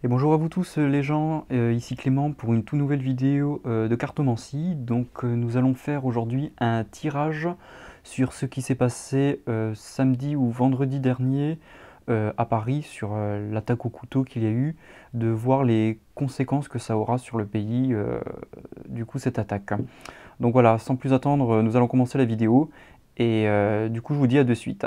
Et bonjour à vous tous les gens, ici Clément pour une toute nouvelle vidéo de cartomancie. Donc nous allons faire aujourd'hui un tirage sur ce qui s'est passé samedi ou vendredi dernier à Paris sur l'attaque au couteau qu'il y a eu, de voir les conséquences que ça aura sur le pays du coup cette attaque. Donc voilà, sans plus attendre, nous allons commencer la vidéo et du coup je vous dis à de suite.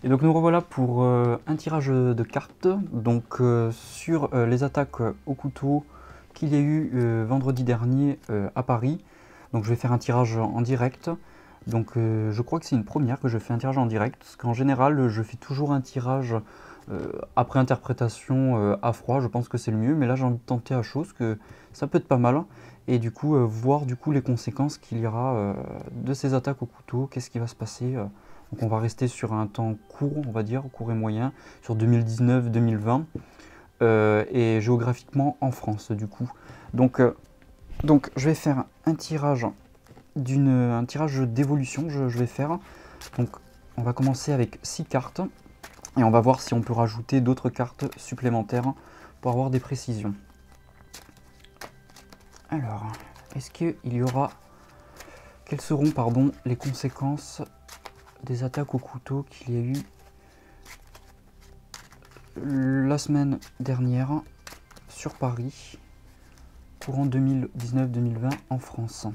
Et donc nous revoilà pour un tirage de cartes, donc sur les attaques au couteau qu'il y a eu vendredi dernier à Paris. Donc je vais faire un tirage en direct. Donc je crois que c'est une première que je fais un tirage en direct, parce qu'en général je fais toujours un tirage après interprétation à froid, je pense que c'est le mieux, mais là j'ai envie de tenter à chose, que ça peut être pas mal. Et du coup voir du coup les conséquences qu'il y aura de ces attaques au couteau, qu'est-ce qui va se passer. Donc on va rester sur un temps court, on va dire, court et moyen, sur 2019-2020, et géographiquement en France du coup. Donc je vais faire un tirage d'évolution, je vais faire. Donc on va commencer avec 6 cartes, et on va voir si on peut rajouter d'autres cartes supplémentaires pour avoir des précisions. Alors, est-ce qu'il y aura... Quelles seront, pardon, les conséquences des attaques au couteau qu'il y a eu la semaine dernière sur Paris, courant 2019-2020 en France.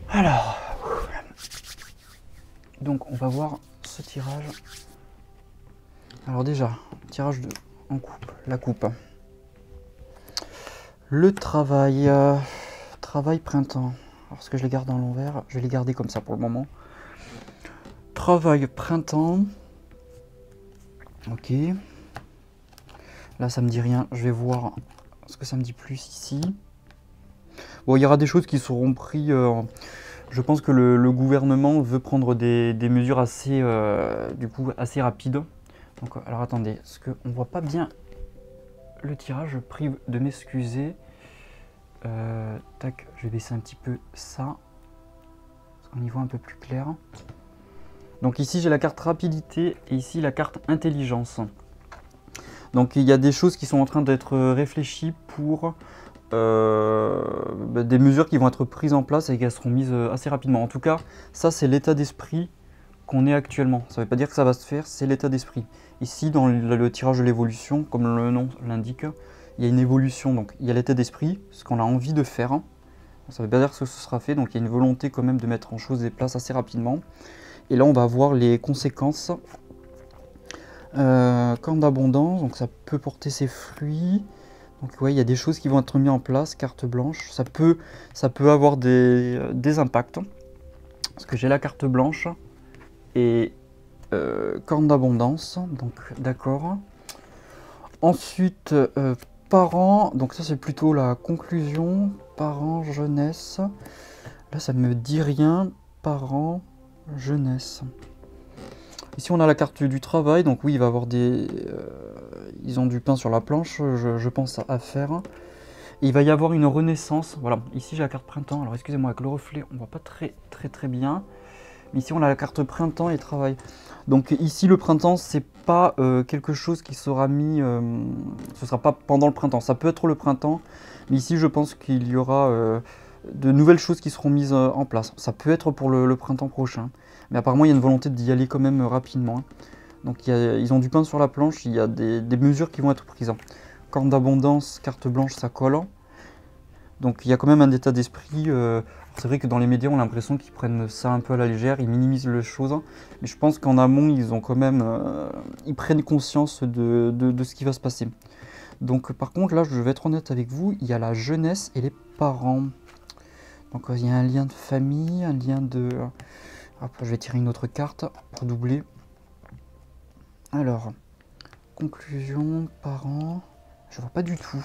Alors, donc on va voir ce tirage. Alors déjà, tirage en coupe, la coupe. Le travail, travail printemps. Alors, est-ce que je les garde en l'envers? Je vais les garder comme ça pour le moment. Travail printemps. Ok. Là, ça me dit rien. Je vais voir ce que ça me dit plus ici. Bon, il y aura des choses qui seront prises. Je pense que le gouvernement veut prendre des mesures assez, du coup, assez rapides. Donc, alors attendez, parce qu'on ne voit pas bien le tirage, je prie de m'excuser. Tac, je vais baisser un petit peu ça, parce qu'on y voit un peu plus clair. Donc ici j'ai la carte rapidité et ici la carte intelligence. Donc il y a des choses qui sont en train d'être réfléchies pour des mesures qui vont être prises en place et qui seront mises assez rapidement. En tout cas, ça c'est l'état d'esprit qu'on est actuellement. Ça ne veut pas dire que ça va se faire, c'est l'état d'esprit. Ici dans le tirage de l'évolution, comme le nom l'indique, il y a une évolution, donc il y a l'état d'esprit, ce qu'on a envie de faire. Ça ne veut pas dire que ce sera fait, donc il y a une volonté quand même de mettre en chose et place assez rapidement. Et là on va voir les conséquences. Camp d'abondance, donc ça peut porter ses fruits. Donc ouais, il y a des choses qui vont être mises en place, carte blanche. Ça peut avoir des impacts. Parce que j'ai la carte blanche et corne d'abondance, donc d'accord. Ensuite, parents, donc ça c'est plutôt la conclusion. Parents, jeunesse. Là ça me dit rien. Parents, jeunesse. Ici on a la carte du travail, donc oui il va y avoir des... ils ont du pain sur la planche, je pense à faire. Et il va y avoir une renaissance, voilà, ici j'ai la carte printemps, alors excusez-moi avec le reflet on voit pas très bien. Mais ici on a la carte printemps et travail. Donc ici le printemps c'est pas quelque chose qui sera mis, ce sera pas pendant le printemps, ça peut être le printemps, mais ici je pense qu'il y aura de nouvelles choses qui seront mises en place. Ça peut être pour le printemps prochain, mais apparemment il y a une volonté d'y aller quand même rapidement. Donc ils ont du pain sur la planche, il y a des mesures qui vont être prises. Corne d'abondance, carte blanche, ça colle. Donc il y a quand même un état d'esprit. C'est vrai que dans les médias, on a l'impression qu'ils prennent ça un peu à la légère, ils minimisent les choses. Mais je pense qu'en amont, ils ont quand même, ils prennent conscience de ce qui va se passer. Donc par contre, là, je vais être honnête avec vous, il y a la jeunesse et les parents. Donc il y a un lien de famille, un lien de... Hop, je vais tirer une autre carte pour doubler. Alors, conclusion, parents, je vois pas du tout.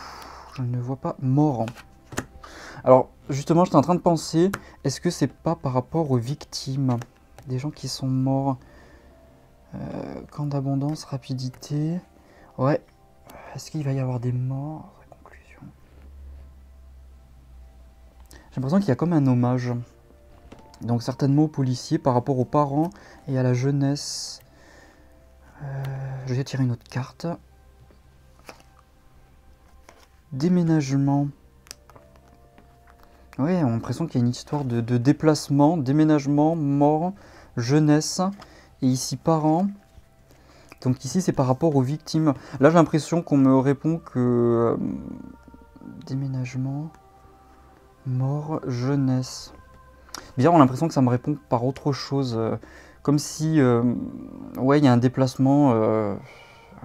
Je ne vois pas mort. Alors, justement, j'étais en train de penser, est-ce que c'est pas par rapport aux victimes? Des gens qui sont morts. Camp d'abondance, rapidité. Ouais. Est-ce qu'il va y avoir des morts? Conclusion. J'ai l'impression qu'il y a comme un hommage. Donc certainement aux policiers par rapport aux parents et à la jeunesse. Je vais tirer une autre carte. Déménagement. Ouais, on a l'impression qu'il y a une histoire de déplacement, déménagement, mort, jeunesse. Et ici, parents. Donc ici, c'est par rapport aux victimes. Là, j'ai l'impression qu'on me répond que... déménagement, mort, jeunesse. Bizarre, on a l'impression que ça me répond par autre chose. Comme si... ouais, il y a un déplacement... un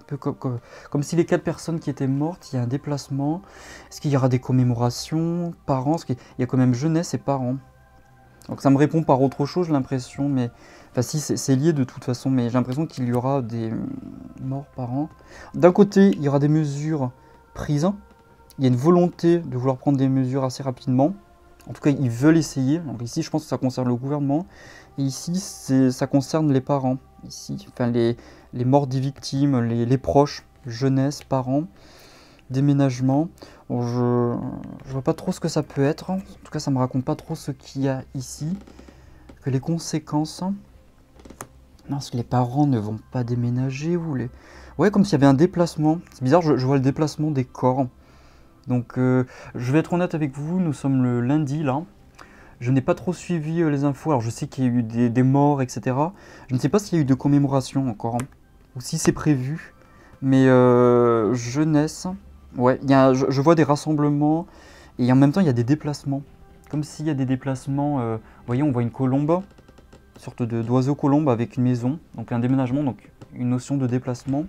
peu comme si les 4 personnes qui étaient mortes, il y a un déplacement. Est-ce qu'il y aura des commémorations, parents? Parce qu'il y a quand même jeunesse et parents. Donc ça me répond par autre chose, j'ai l'impression, mais... Enfin si, c'est lié de toute façon, mais j'ai l'impression qu'il y aura des morts parents. D'un côté, il y aura des mesures prises. Il y a une volonté de vouloir prendre des mesures assez rapidement. En tout cas, ils veulent essayer. Donc ici, je pense que ça concerne le gouvernement. Et ici, ça concerne les parents. Ici, enfin les morts des victimes, les proches, jeunesse, parents, déménagement. Bon, je vois pas trop ce que ça peut être. En tout cas, ça me raconte pas trop ce qu'il y a ici. Que les conséquences... Non, parce que les parents ne vont pas déménager ou les... Ouais, comme s'il y avait un déplacement. C'est bizarre, je vois le déplacement des corps. Donc, je vais être honnête avec vous, nous sommes le lundi, là. Je n'ai pas trop suivi les infos. Alors, je sais qu'il y a eu des morts, etc. Je ne sais pas s'il y a eu de commémoration encore, hein, ou si c'est prévu. Mais jeunesse... Ouais, je vois des rassemblements, et en même temps, il y a des déplacements. Comme s'il y a des déplacements... vous voyez, on voit une colombe. Sorte d'oiseau colombe avec une maison, donc un déménagement, donc une notion de déplacement.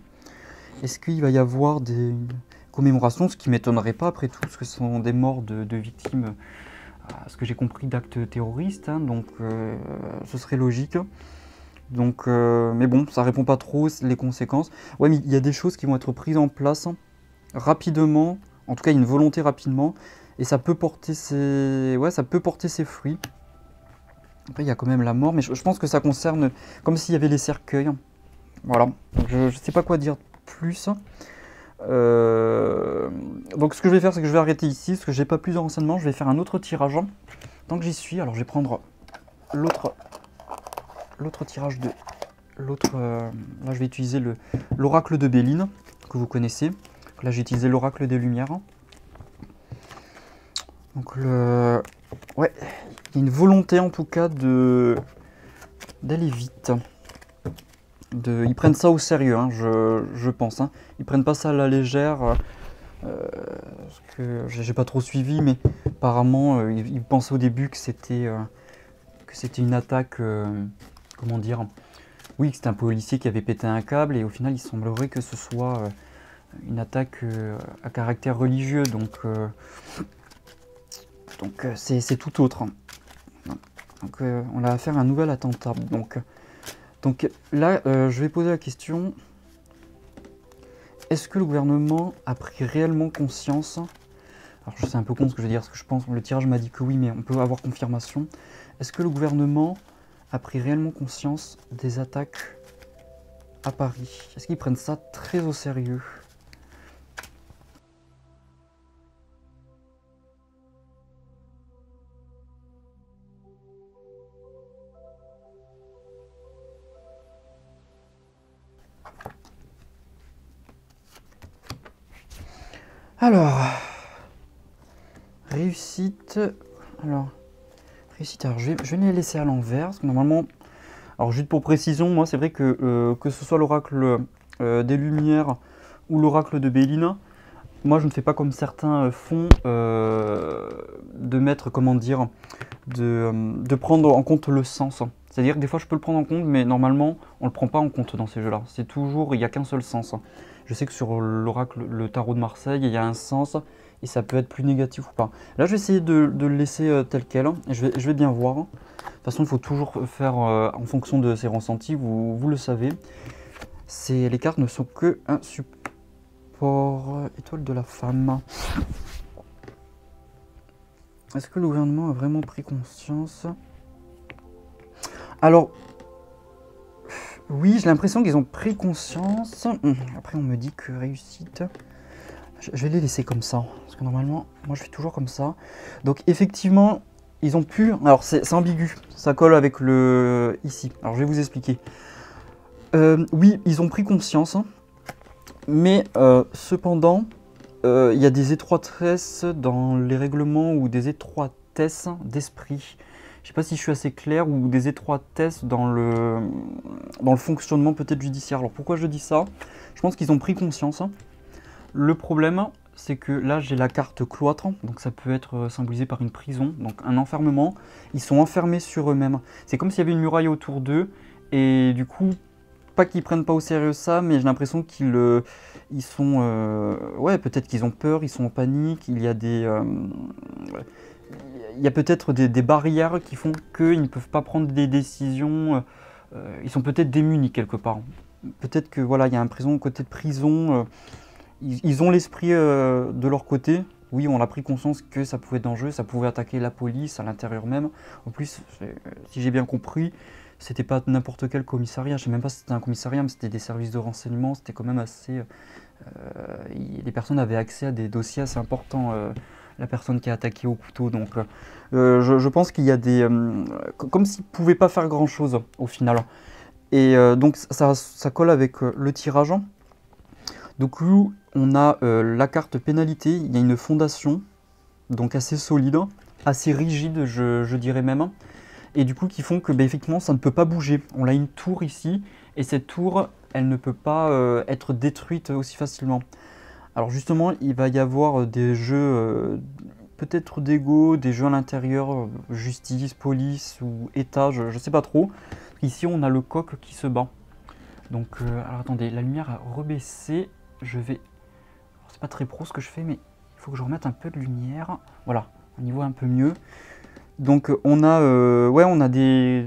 Est-ce qu'il va y avoir des commémorations, ce qui ne m'étonnerait pas après tout, parce que ce sont des morts de victimes, à ce que j'ai compris, d'actes terroristes, hein, donc ce serait logique. Donc, mais bon, ça répond pas trop les conséquences. Ouais, mais il y a des choses qui vont être prises en place rapidement, en tout cas il y a une volonté rapidement, et ça peut porter ses fruits. Après, il y a quand même la mort, mais je pense que ça concerne comme s'il y avait les cercueils. Voilà, donc, je ne sais pas quoi dire plus. Donc ce que je vais faire, c'est que je vais arrêter ici, parce que j'ai pas plus de renseignements. Je vais faire un autre tirage. Tant que j'y suis, alors je vais prendre l'autre tirage de... là, je vais utiliser l'oracle de Béline, que vous connaissez. Là, j'ai utilisé l'oracle des Lumières. Donc ouais, il y a une volonté en tout cas d'aller vite. Ils prennent ça au sérieux, hein, je pense. Hein. Ils prennent pas ça à la légère. Parce que j'ai pas trop suivi, mais apparemment, ils pensaient au début que c'était une attaque. Comment dire? Oui, que c'était un policier qui avait pété un câble, et au final, il semblerait que ce soit une attaque à caractère religieux. Donc c'est tout autre. Donc on a affaire à un nouvel attentat. Donc là, je vais poser la question. Est-ce que le gouvernement a pris réellement conscience? Alors je sais un peu con ce que je veux dire, parce que je pense que le tirage m'a dit que oui, mais on peut avoir confirmation. Est-ce que le gouvernement a pris réellement conscience des attaques à Paris? Est-ce qu'ils prennent ça très au sérieux? Alors, réussite. Alors, je vais les laisser à l'envers, parce que normalement, alors juste pour précision, moi c'est vrai que ce soit l'oracle des Lumières ou l'oracle de Béline, moi je ne fais pas comme certains font, de mettre, comment dire, de prendre en compte le sens. C'est-à-dire que des fois je peux le prendre en compte, mais normalement on ne le prend pas en compte dans ces jeux-là. C'est toujours, il n'y a qu'un seul sens. Je sais que sur l'oracle, le tarot de Marseille, il y a un sens, et ça peut être plus négatif ou pas. Là je vais essayer de le laisser tel quel, et je vais bien voir. De toute façon il faut toujours faire en fonction de ses ressentis, vous le savez. Les cartes ne sont que un support. Étoile de la femme. Est-ce que le gouvernement a vraiment pris conscience? Alors, oui, j'ai l'impression qu'ils ont pris conscience. Après, on me dit que réussite... Je vais les laisser comme ça, parce que normalement, moi je fais toujours comme ça. Donc effectivement, ils ont pu... Alors c'est ambigu, ça colle avec le... ici. Alors je vais vous expliquer. Oui, ils ont pris conscience, hein, mais cependant, il y a des étroitesses dans les règlements ou des étroitesses d'esprit. Je ne sais pas si je suis assez clair, ou des étroitesses dans le fonctionnement peut-être judiciaire. Alors pourquoi je dis ça? Je pense qu'ils ont pris conscience. Le problème, c'est que là, j'ai la carte cloître, donc ça peut être symbolisé par une prison, donc un enfermement. Ils sont enfermés sur eux-mêmes. C'est comme s'il y avait une muraille autour d'eux, et du coup, pas qu'ils prennent pas au sérieux ça, mais j'ai l'impression qu'ils sont... ouais, peut-être qu'ils ont peur, ils sont en panique, il y a des... il y a peut-être des barrières qui font qu'ils ne peuvent pas prendre des décisions. Ils sont peut-être démunis quelque part. Peut-être que voilà, il y a un côté de prison... Ils ont l'esprit de leur côté. Oui, on a pris conscience que ça pouvait être dangereux, ça pouvait attaquer la police à l'intérieur même. En plus, si j'ai bien compris, c'était pas n'importe quel commissariat. Je sais même pas si c'était un commissariat, mais c'était des services de renseignement. C'était quand même assez... les personnes avaient accès à des dossiers assez importants. La personne qui a attaqué au couteau. Donc, je pense qu'il y a des... comme s'ils ne pouvaient pas faire grand-chose au final. Et donc, ça colle avec le tirage. Donc là, on a la carte pénalité, il y a une fondation, donc assez solide, assez rigide, je dirais même, et du coup qui font que effectivement ça ne peut pas bouger. On a une tour ici, et cette tour, elle ne peut pas être détruite aussi facilement. Alors justement, il va y avoir des jeux peut-être d'ego, des jeux à l'intérieur, justice, police ou état, je ne sais pas trop. Ici, on a le coq qui se bat. Donc, alors attendez, la lumière a rebaissé. Je vais... C'est pas très pro ce que je fais, mais il faut que je remette un peu de lumière. Voilà, on y voit un peu mieux. Donc on a, ouais, on a des...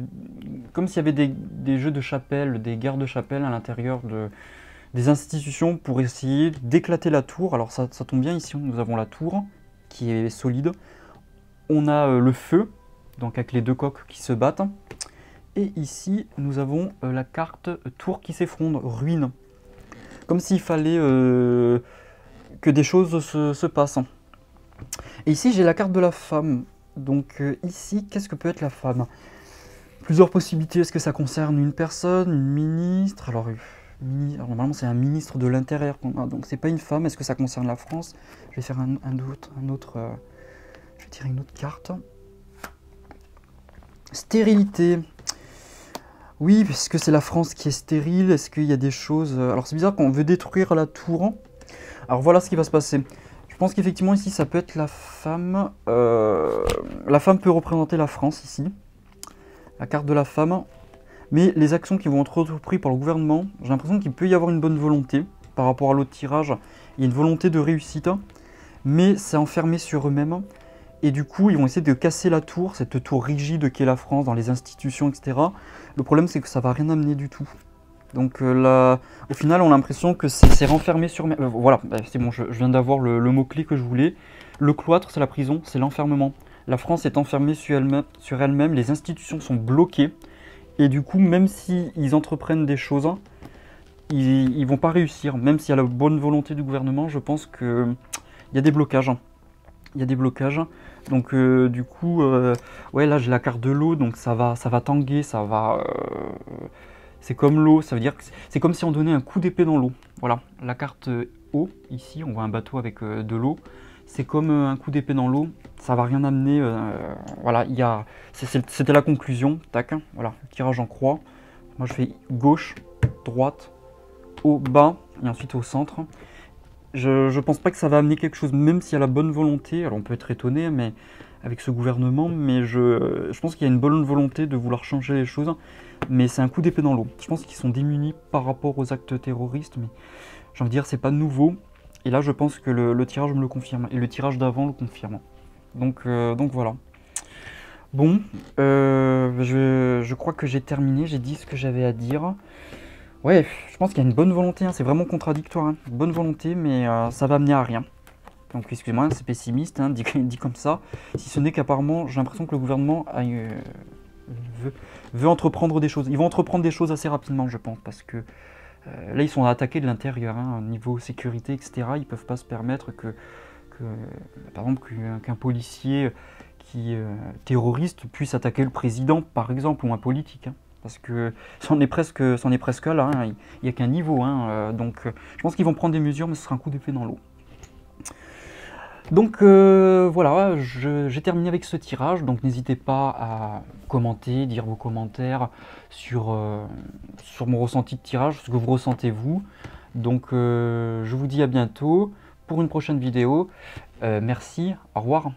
Comme s'il y avait des jeux de chapelle, des guerres de chapelle à l'intérieur des institutions pour essayer d'éclater la tour. Alors ça tombe bien, ici nous avons la tour qui est solide. On a le feu, donc avec les deux coqs qui se battent. Et ici, nous avons la carte tour qui s'effondre, ruine. Comme s'il fallait que des choses se passent. Et ici, j'ai la carte de la femme. Donc ici, qu'est-ce que peut être la femme? Plusieurs possibilités. Est-ce que ça concerne une personne, une ministre? Alors normalement, c'est un ministre de l'Intérieur qu'on a. Donc c'est pas une femme. Est-ce que ça concerne la France? Je vais faire un autre je vais tirer une autre carte. Stérilité. Oui, parce que c'est la France qui est stérile. Est-ce qu'il y a des choses... Alors c'est bizarre qu'on veut détruire la tour. Alors voilà ce qui va se passer. Je pense qu'effectivement ici ça peut être la femme. La femme peut représenter la France ici. La carte de la femme. Mais les actions qui vont être entreprises par le gouvernement, j'ai l'impression qu'il peut y avoir une bonne volonté. Par rapport à l'autre tirage, il y a une volonté de réussite. Mais c'est enfermé sur eux-mêmes. Et du coup, ils vont essayer de casser la tour, cette tour rigide qu'est la France dans les institutions, etc. Le problème, c'est que ça ne va rien amener du tout. Donc là, au final, on a l'impression que c'est renfermé sur... voilà, c'est bon, je viens d'avoir le mot-clé que je voulais. Le cloître, c'est la prison, c'est l'enfermement. La France est enfermée sur elle-même, les institutions sont bloquées. Et du coup, même s'ils entreprennent des choses, ils ne vont pas réussir. Même s'il y a la bonne volonté du gouvernement, je pense qu'il y a des blocages. Il y a des blocages. Donc du coup, ouais, là j'ai la carte de l'eau, donc ça va tanguer, ça va... c'est comme l'eau, ça veut dire que c'est comme si on donnait un coup d'épée dans l'eau. Voilà, la carte eau, ici, on voit un bateau avec de l'eau. C'est comme un coup d'épée dans l'eau, ça va rien amener. Voilà, c'était la conclusion, tac, voilà, le tirage en croix. Moi je fais gauche, droite, haut, bas, et ensuite au centre. Je pense pas que ça va amener quelque chose, même s'il y a la bonne volonté. Alors on peut être étonné mais avec ce gouvernement, mais je pense qu'il y a une bonne volonté de vouloir changer les choses. Mais c'est un coup d'épée dans l'eau. Je pense qu'ils sont démunis par rapport aux actes terroristes, mais j'ai envie de dire c'est pas nouveau. Et là je pense que le tirage me le confirme, et le tirage d'avant le confirme. Donc voilà. Bon, je crois que j'ai terminé, j'ai dit ce que j'avais à dire. Ouais, je pense qu'il y a une bonne volonté, hein, c'est vraiment contradictoire, hein. Une bonne volonté, mais ça va amener à rien. Donc excusez-moi, c'est pessimiste, hein, dit comme ça. Si ce n'est qu'apparemment, j'ai l'impression que le gouvernement veut entreprendre des choses. Ils vont entreprendre des choses assez rapidement, je pense, parce que là, ils sont attaqués de l'intérieur, hein, au niveau sécurité, etc. Ils ne peuvent pas se permettre par exemple, qu'un policier terroriste puisse attaquer le président, par exemple, ou un politique, hein. Parce que c'en est presque là, hein. Il n'y a qu'un niveau, hein, donc je pense qu'ils vont prendre des mesures, mais ce sera un coup d'épée dans l'eau. Donc voilà, j'ai terminé avec ce tirage, donc n'hésitez pas à commenter, dire vos commentaires sur mon ressenti de tirage, ce que vous ressentez vous. Donc je vous dis à bientôt pour une prochaine vidéo. Merci, au revoir.